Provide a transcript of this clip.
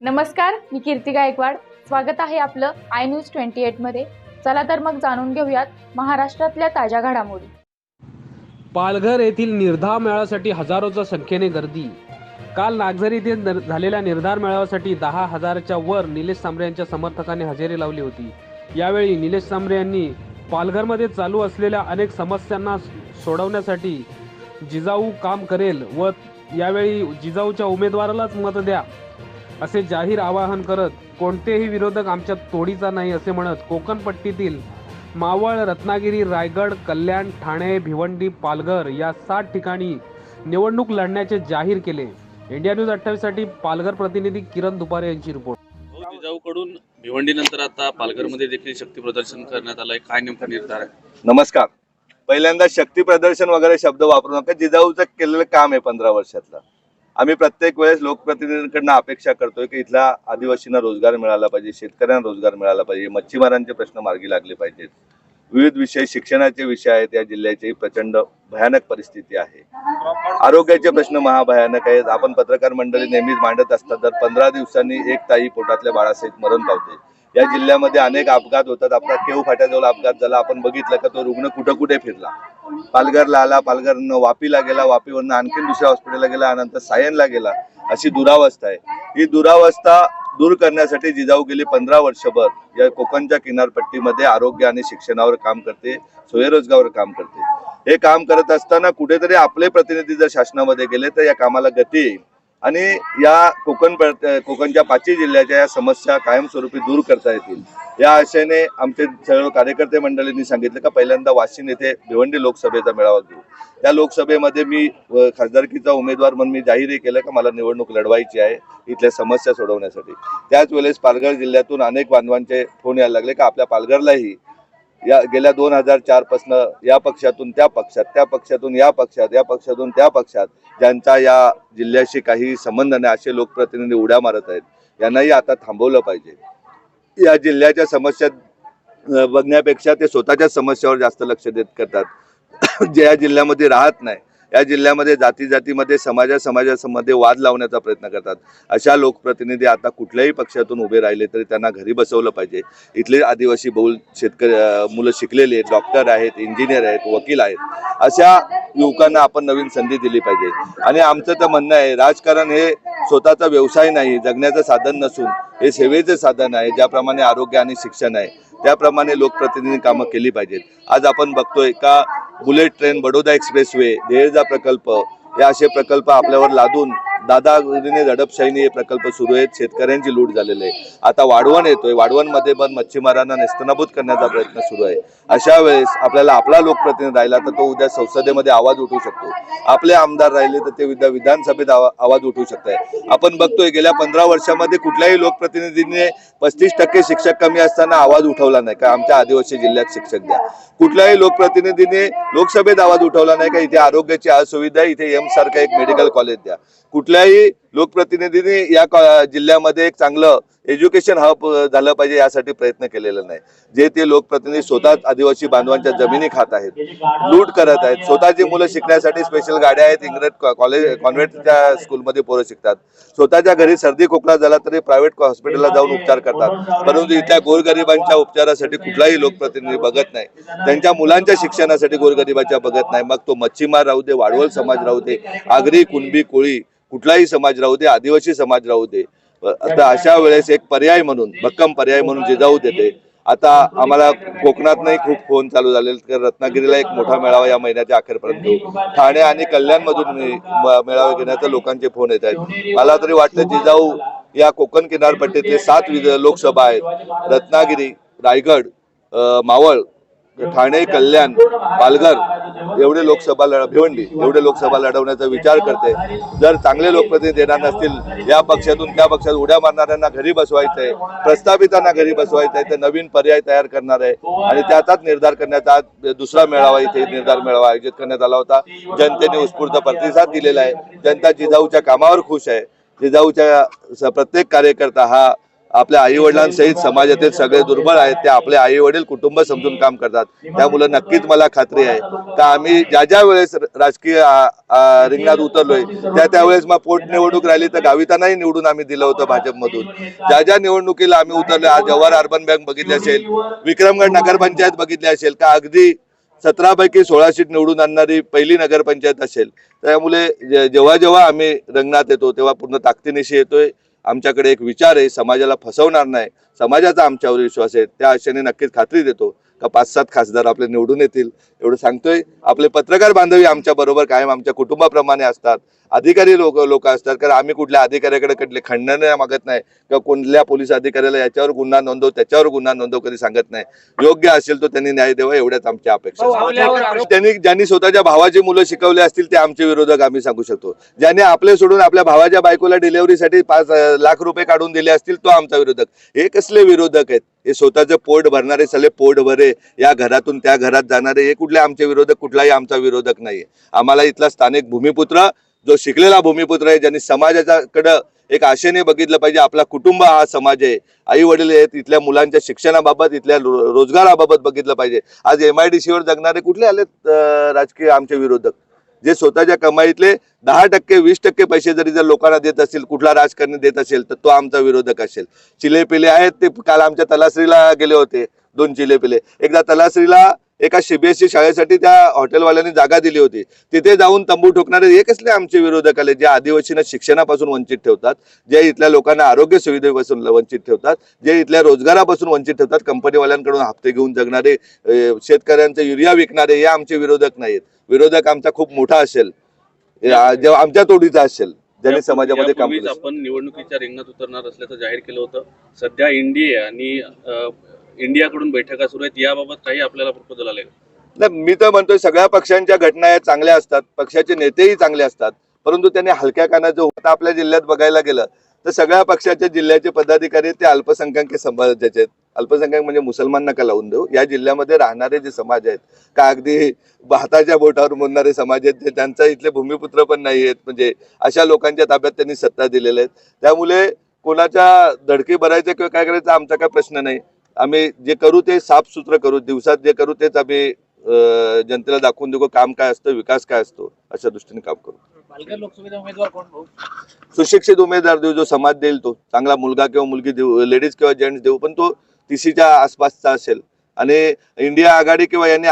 नमस्कार, मी कीर्ती गायकवाड। स्वागत आहे आपलं आय न्यूज 28 मध्ये। चला तर मग जाणून घेऊयात महाराष्ट्रातल्या ताज्या घडामोडी। पालघर येथील निर्धार मेळाव्यासाठी हजारोच्या संख्येने गर्दी। काल नागझरी येथे झालेल्या निर्धार मेळाव्यासाठी 10,000च्या वर निलेश सांबरे यांच्या समर्थकांनी हजेरी लावली होती। यावेळी निलेश सांबरे यांनी पालघरमध्ये चालू असलेल्या अनेक समस्यांना सोडवण्यासाठी जिजाऊ काम करेल व यावेळी जिजाऊच्या उमेदवारालाच मत द्या असे जाहीर आवाहन करत, कोणतेही विरोधक आमच्या तोडीचा नाही असे म्हणत कोकण पट्टीतील मावळ, रत्नागिरी, रायगड, कल्याण, ठाणे, भिवंडी, पालघर या 7 ठिकाणी निवडणूक लढण्याचे जाहीर केले। इंडिया न्यूज 28 साठी पालघर प्रतिनिधी किरण दुपारे यांची रिपोर्ट। जिजाऊकडून भिवंडी नंतर आता पालघरमध्ये देखील शक्ती प्रदर्शन करण्यात आलंय, काय नेमका निर्धार आहे? नमस्कार। पहिल्यांदा शक्ती प्रदर्शन वगैरे शब्द वापरू नका। जिजाऊचं केलेलं काम आहे 15 वर्षातलं। आम्ही प्रत्येक वेळेस लोकप्रतिनिधींकडून अपेक्षा करतोय की इथल्या आदिवासींना रोजगार मिळाला पाहिजे, शेतकऱ्यांना रोजगार मिळाला पाहिजे, मच्छीमारांचे प्रश्न मार्गी लागले पाहिजेत। विविध विषय, शिक्षणाचे विषय आहेत। या जिल्ह्याची प्रचंड भयानक परिस्थिती आहे। आरोग्याचे प्रश्न महाभयानक आहेत। आपण पत्रकार मंडळी नेहमीच मांडत असतात, तर 15 दिवसांनी एक ताई पोटातल्या बाळासहित मरण पावते। या जिल्ह्यामध्ये अनेक अपघात होतात। आपला केऊ फाट्याजवळ अपघात झाला, आपण बघितलं का तो रुग्ण कुठे कुठे फिरला। पालघरला आला, पालघरनं वापीला गेला, वापीवरनं आणखीन दुसऱ्या हॉस्पिटलला गेला, नंतर सायनला गेला। अशी दुरावस्था आहे। ही दुरावस्था दूर करण्यासाठी जिजाऊ गेली 15 वर्षभर या कोकणच्या किनारपट्टीमध्ये आरोग्य आणि शिक्षणावर काम करते, स्वयंरोजगारावर काम करते। हे काम करत असताना कुठेतरी आपले प्रतिनिधी जर शासनामध्ये गेले तर या कामाला गती येईल आणि या कोकणच्या 5 जिल्ह्याच्या या समस्या कायमस्वरूपी दूर करता येतील। या आशेने आमचे सर्व कार्यकर्ते मंडळींनी सांगितलं का पहिल्यांदा वाशिम येथे भिवंडी लोकसभेचा मेळावा घेऊ। त्या लोकसभेमध्ये मी खासदारकीचा उमेदवार म्हणून मी जाहीरही केलं का मला निवडणूक लढवायची आहे इथल्या समस्या सोडवण्यासाठी। त्याच वेळेस पालघर जिल्ह्यातून अनेक बांधवांचे फोन यायला लागले का आपल्या पालघरलाही या गेल्या 2004 पासून या पक्षातून त्या पक्षात, त्या पक्षातून या पक्षात, या पक्षातून त्या पक्षात ज्यांचा या जिल्ह्याशी काही संबंध नाही असे लोकप्रतिनिधी उड्या मारत आहेत, यांनाही आता थांबवलं पाहिजे। या जिल्ह्याच्या समस्या बघण्यापेक्षा ते स्वतःच्या समस्यावर जास्त लक्ष देत करतात। जे या जिल्ह्यामध्ये राहत नाही, या जिल्ह्यामध्ये जातीमध्ये समाजामध्ये वाद लावण्याचा प्रयत्न करतात। अशा लोकप्रतिनिधी आता कुठल्याही पक्षातून उभे राहिले तरी त्यांना घरी बसवलं पाहिजे। इथले आदिवासी बहुल शेतकरी मुलं शिकलेले आहेत, डॉक्टर आहेत, इंजिनियर आहेत, वकील आहेत। अशा युवकांना आपण नवीन संधी दिली पाहिजे। आणि आमचं तर म्हणणं आहे, राजकारण हे स्वतःचा व्यवसाय नाही, जगण्याचं साधन नसून हे सेवेचं साधन आहे। ज्याप्रमाणे आरोग्य आणि शिक्षण आहे त्याप्रमाणे लोकप्रतिनिधी कामं केली पाहिजेत। आज आपण बघतोय का बुलेट ट्रेन, बडोदा एक्सप्रेसवे, देहळचा प्रकल्प, हे असे प्रकल्प आपल्यावर लादून दादागिरीने दडपशाहीने हे प्रकल्प सुरू आहेत। शेतकऱ्यांची लूट झालेली आहे। आता वाढवण येतोय, वाढवणमध्ये पण मच्छीमारांना नेस्तनाबूत करण्याचा प्रयत्न सुरू आहे। अशा वेळेस आपल्याला आपला लोकप्रतिनिधी राहिला तर तो उद्या संसदेमध्ये आवाज उठवू शकतो, आपले आमदार राहिले तर ते उद्या विधानसभेत आवाज उठवू शकताय। आपण बघतोय गेल्या 15 वर्षामध्ये कुठल्याही लोकप्रतिनिधीने 35% शिक्षक कमी असताना आवाज उठवला नाही का आमच्या आदिवासी जिल्ह्यात शिक्षक द्या। कुठल्याही लोकप्रतिनिधीने लोकसभेत आवाज उठवला नाही का इथे आरोग्याची असुविधा, इथे एम्स सारखं एक मेडिकल कॉलेज द्या। कुठल्याही लोकप्रतिनिधीने या जिल्ह्यामध्ये एक चांगलं एज्युकेशन हब झालं पाहिजे यासाठी प्रयत्न केलेला नाही। जे ते लोकप्रतिनिधी स्वतः आदिवासी बांधवांच्या जमिनी खात आहेत, लूट करत आहेत। स्वतःची मुलं शिकण्यासाठी स्पेशल गाड्या आहेत, इंग्रज कॉन्व्हेंटच्या स्कूलमध्ये पोरं शिकतात। स्वतःच्या घरी सर्दी खोकला झाला तरी प्रायव्हेट हॉस्पिटलला जाऊन उपचार करतात, परंतु इथल्या गोरगरिबांच्या उपचारासाठी कुठलाही लोकप्रतिनिधी बघत नाही। त्यांच्या मुलांच्या शिक्षणासाठी गोरगरिबाच्या बघत नाही। मग तो मच्छीमार राहू दे, वाडवळ समाज राहू दे, आगरी, कुणबी, कोळी कुठलाही समाज राहू दे, आदिवासी समाज राहू दे। आता अशा वेळेस एक पर्याय म्हणून, भक्कम पर्याय म्हणून जिजाऊ देते। आता आम्हाला कोकणात नाही खूप फोन चालू झाले, तर रत्नागिरीला एक मोठा मेळावा या महिन्याच्या अखेरपर्यंत होऊ। ठाणे आणि कल्याणमधून मेळावे घेण्याचे लोकांचे फोन येत आहेत। मला तरी वाटतं जिजाऊ या कोकण किनारपट्टीतले 7 लोकसभा आहेत, रत्नागिरी, रायगड, मावळ, ठाणे, कल्याण, पालघर एवढे लोकसभा भिवंडी एवढे लोकसभा लढवण्याचा विचार करते। जर चांगले लोकप्रतिनिधी येणार नसतील, या पक्षातून त्या पक्षात उड्या मारणाऱ्यांना घरी बसवायचंय, प्रस्थापितांना घरी बसवायचंय, तर नवीन पर्याय तयार करणार आहे आणि त्याचाच निर्धार करण्याचा आज दुसरा मेळावा इथे निर्धार मेळावा आयोजित करण्यात आला होता। जनतेने उत्स्फूर्त प्रतिसाद दिलेला आहे। जनता जिजाऊच्या कामावर खुश आहे। जिजाऊच्या प्रत्येक कार्यकर्ता हा आपल्या आई वडिलांसहित समाजातील सगळे दुर्बळ आहेत ते आपले आई वडील कुटुंब समजून काम करतात. त्यामुळे नक्कीच मला खात्री आहे का आम्ही ज्या वेळेस राजकीय रिंगणात उतरलोय त्यावेळेस मग पोटनिवडणूक राहिली तर गावितांनाही निवडून आम्ही दिलं होतं भाजपमधून. ज्या निवडणुकीला आम्ही उतरलो, आज जवाहर अर्बन बँक बघितली असेल, विक्रमगड नगरपंचायत बघितली असेल, का अगदी 17 पैकी 16 सीट निवडून आणणारी पहिली नगरपंचायत असेल. त्यामुळे जेव्हा आम्ही रंगणात येतो तेव्हा पूर्ण ताकदीनिशी येतोय. आमच्याकडे एक विचार आहे, समाजाला फसवणार नाही, समाजाचा आमच्यावर विश्वास आहे. त्या आशेने नक्कीच खात्री देतो का 5-7 खासदार आपले निवडून येतील एवढं सांगतोय. आपले पत्रकार बांधवी आमच्या बरोबर कायम आमच्या कुटुंबाप्रमाणे असतात. अधिकारी लोक असतात, कारण आम्ही कुठल्या अधिकाऱ्याकडे कधले खंडन मागत नाही किंवा कोणत्या पोलीस अधिकाऱ्याला याच्यावर गुन्हा नोंदव त्याच्यावर गुन्हा नोंदव कधी सांगत नाही. योग्य असेल तो त्यांनी न्याय द्यावा एवढ्याच आमच्या अपेक्षा. ज्यांनी स्वतःच्या भावाची मुलं शिकवले असतील ते आमचे विरोधक आम्ही सांगू शकतो. ज्यांनी आपले सोडून आपल्या भावाच्या बायकोला डिलिव्हरीसाठी 5 लाख रुपये काढून दिले असतील तो आमचा विरोधक. हे कसले विरोधक आहेत? हे स्वतःचं पोट भरणारे सगळे पोट भरे या घरातून त्या घरात जाणारे हे कुठले आमचे विरोधक? कुठलाही आमचा विरोधक नाहीये. आम्हाला इथला स्थानिक भूमिपुत्र, जो शिकलेला भूमिपुत्र आहे, ज्यांनी समाजाकडं एक आशेने बघितलं पाहिजे. आपला कुटुंब हा समाज आहे, आई वडील आहेत, इथल्या मुलांच्या शिक्षणाबाबत, इथल्या रोजगाराबाबत बघितलं पाहिजे. आज MIDC वर जगणारे कुठले आलेत राजकीय आमचे विरोधक? जे स्वतःच्या कमाईतले 10%, 20% पैसे जर लोकांना देत असतील, कुठला राजकारणी देत असेल तर तो आमचा विरोधक असेल. चिलेपिले आहेत ते काल आमच्या तलासरीला गेले होते, 2 चिलेपिले. एकदा तलासरीला एका CBSE शाळेसाठी त्या हॉटेलवाल्यांनी जागा दिली होती, तिथे जाऊन तंबू ठोकणारे हे कसले आमचे विरोधक आले? जे आदिवासींना शिक्षणापासून वंचित ठेवतात, जे इथल्या लोकांना आरोग्य सुविधेपासून वंचित ठेवतात, जे इथल्या रोजगारापासून वंचित ठेवतात, कंपनीवाल्यांकडून हप्ते घेऊन जगणारे, शेतकऱ्यांचे युरिया विकणारे हे आमचे विरोधक नाहीत. विरोधक आमचा खूप मोठा असेल, जेव्हा आमच्या तोडीचा असेल, ज्यांनी समाजामध्ये काम केलं. आपण निवडणुकीच्या रिंगणात उतरणार असल्याचं जाहीर केलं होतं. सध्या NDA आणि इंडियाकडून बैठका सुरू आहेत, याबाबत काही आपल्याला प्रपोजल आले? नाही, मी तर म्हणतोय सगळ्या पक्षांच्या घटना या चांगल्या असतात, पक्षाचे नेतेही चांगले असतात, परंतु त्यांनी हलक्या कानाचं होता. आपल्या जिल्ह्यात बघायला गेलं तर सगळ्या पक्षाच्या जिल्ह्याचे पदाधिकारी ते अल्पसंख्याक समाजाचे आहेत. अल्पसंख्याक म्हणजे मुसलमान नका लावून देऊ. या जिल्ह्यामध्ये राहणारे जे समाज आहेत, का अगदी हाताच्या बोटावर मोडणारे समाज आहेत, जे त्यांचा इथले भूमिपुत्र पण नाही आहेत, म्हणजे अशा लोकांच्या ताब्यात त्यांनी सत्ता दिलेल्या आहेत. त्यामुळे कोणाच्या धडकी भरायचं किंवा काय करायचं आमचा काय प्रश्न नाही. आम्ही जे करू ते साफसूत्र करू, दिवसात जे करू तेच आम्ही जनतेला दाखवून देऊ काम काय असतं, विकास काय असतो, अशा दृष्टीने काम करू. पालघर लोकसभेचा उमेदवार कोण भाऊ? सुशिक्षित उमेदवार देऊ, जो समाज देईल तो. चांगला मुलगा किंवा मुलगी देऊ, लेडीज किंवा जेंट्स देऊ, पण तो 30च्या आसपासचा असेल. आणि इंडिया आघाडी किंवा यांनी